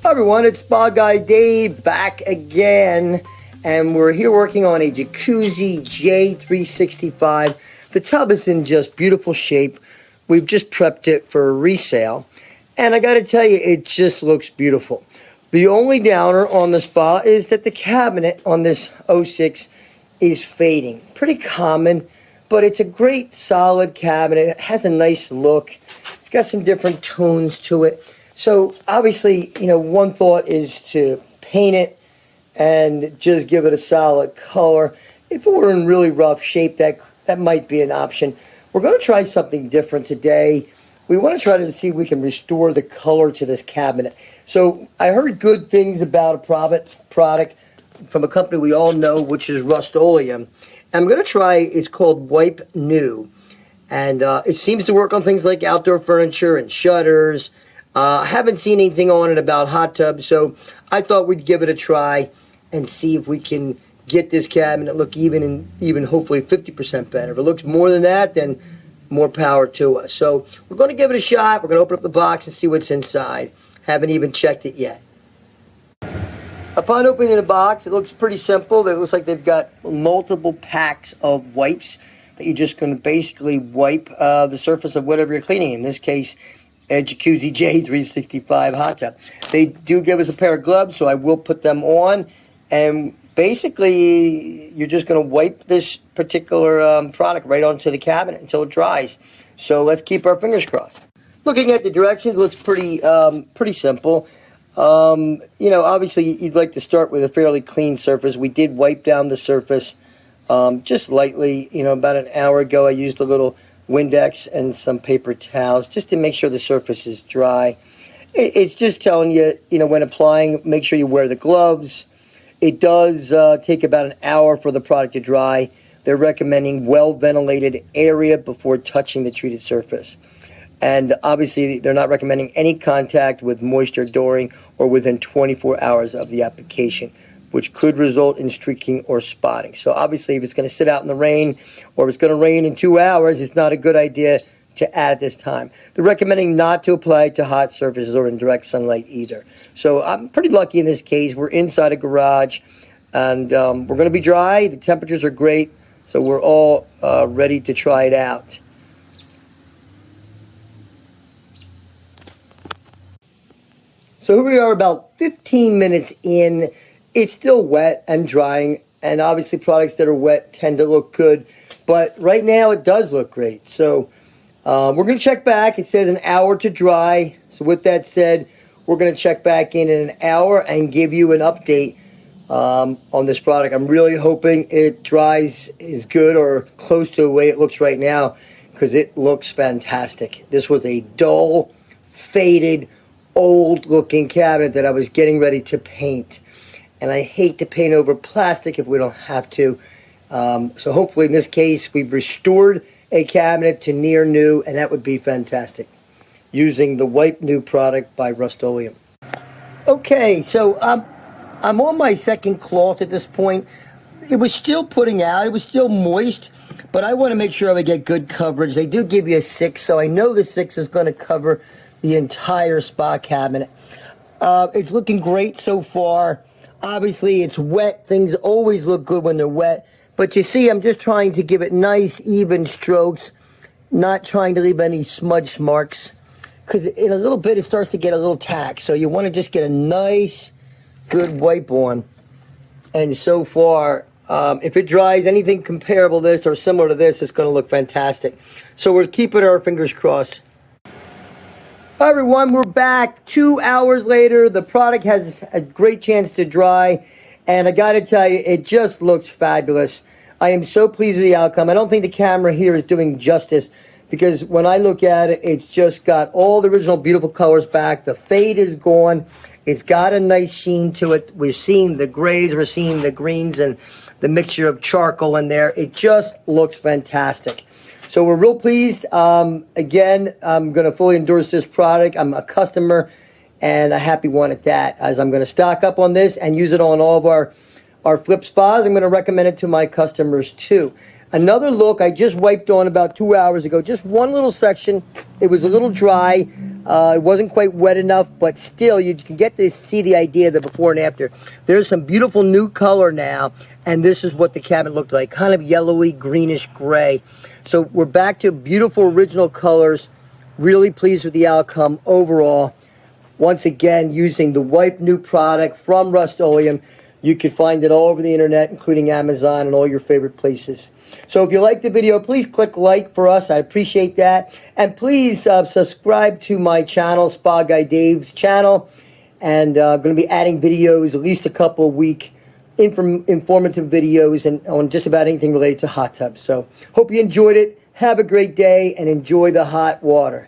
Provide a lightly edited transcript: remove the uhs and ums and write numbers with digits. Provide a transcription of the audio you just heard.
Hi everyone, it's Spa Guy Dave back again, and we're here working on a Jacuzzi J365. The tub is in just beautiful shape. We've just prepped it for a resale, and I gotta tell you, it just looks beautiful. The only downer on the spa is that the cabinet on this 06 is fading. Pretty common, but it's a great solid cabinet. It has a nice look. It's got some different tones to it. So obviously, one thought is to paint it and just give it a solid color. If it were in really rough shape, that might be an option. We're going to try something different today. We want to try to see if we can restore the color to this cabinet. So I heard good things about a product from a company we all know, which is RUST-OLEUM. I'm going to try, it's called Wipe New. And it seems to work on things like outdoor furniture and shutters. I haven't seen anything on it about hot tubs, so I thought we'd give it a try and see if we can get this cabinet look even hopefully 50% better. If it looks more than that, then more power to us. So we're going to give it a shot. We're going to open up the box and see what's inside. Haven't even checked it yet. Upon opening the box, it looks pretty simple. It looks like they've got multiple packs of wipes that you're just going to basically wipe the surface of whatever you're cleaning. In this case, a Jacuzzi J365 hot tub. They do give us a pair of gloves, so I will put them on. And basically, you're just going to wipe this particular product right onto the cabinet until it dries. So let's keep our fingers crossed. Looking at the directions, looks pretty simple. Obviously, you'd like to start with a fairly clean surface. We did wipe down the surface just lightly. About an hour ago, I used a little Windex and some paper towels just to make sure the surface is dry. It's just telling you, when applying, make sure you wear the gloves. It does take about an hour for the product to dry. They're recommending well-ventilated area before touching the treated surface. And obviously, they're not recommending any contact with moisture during or within 24 hours of the application, which could result in streaking or spotting. So obviously, if it's going to sit out in the rain or if it's going to rain in 2 hours, it's not a good idea to add at this time. They're recommending not to apply it to hot surfaces or in direct sunlight either. So I'm pretty lucky in this case. We're inside a garage, and we're going to be dry. The temperatures are great, so we're all ready to try it out. So here we are about 15 minutes in. It's still wet and drying, and obviously products that are wet tend to look good, but right now it does look great. So we're going to check back. It says an hour to dry. So with that said, we're going to check back in an hour and give you an update on this product. I'm really hoping it dries as good or close to the way it looks right now, because it looks fantastic. This was a dull, faded, old-looking cabinet that I was getting ready to paint. And I hate to paint over plastic if we don't have to. So hopefully in this case, we've restored a cabinet to near new, and that would be fantastic, using the Wipe New product by RUST-OLEUM. Okay, so I'm on my second cloth at this point. It was still putting out. It was still moist, but I want to make sure I get good coverage. They do give you a 6, so I know the 6 is going to cover the entire spa cabinet. It's looking great so far. Obviously, it's wet. Things always look good when they're wet. But you see, I'm just trying to give it nice, even strokes, not trying to leave any smudge marks, because in a little bit, it starts to get a little tack. So you want to just get a nice, good wipe on. And so far, if it dries anything comparable to this or similar to this, it's going to look fantastic. So we're keeping our fingers crossed. Hi everyone, we're back 2 hours later. The product has a great chance to dry, and I gotta tell you, it just looks fabulous. I am so pleased with the outcome. I don't think the camera here is doing justice, because when I look at it, it's just got all the original beautiful colors back. The fade is gone. It's got a nice sheen to it. We're seeing the grays, we're seeing the greens, and the mixture of charcoal in there. It just looks fantastic. So we're real pleased. Again, I'm going to fully endorse this product. I'm a customer and a happy one at that, as I'm going to stock up on this and use it on all of our flip spas. I'm going to recommend it to my customers too. Another look, I just wiped on about 2 hours ago. Just one little section. It was a little dry. It wasn't quite wet enough, but still, you can get to see the idea of the before and after. There's some beautiful new color now, and this is what the cabinet looked like. Kind of yellowy, greenish gray. So we're back to beautiful original colors. Really pleased with the outcome overall. Once again, using the wiped new product from RUST-OLEUM. You can find it all over the internet, including Amazon and all your favorite places. So if you like the video, please click like for us. I appreciate that. And please subscribe to my channel, Spa Guy Dave's channel. And I'm going to be adding videos, at least a couple a week, informative videos and on just about anything related to hot tubs. So hope you enjoyed it. Have a great day and enjoy the hot water.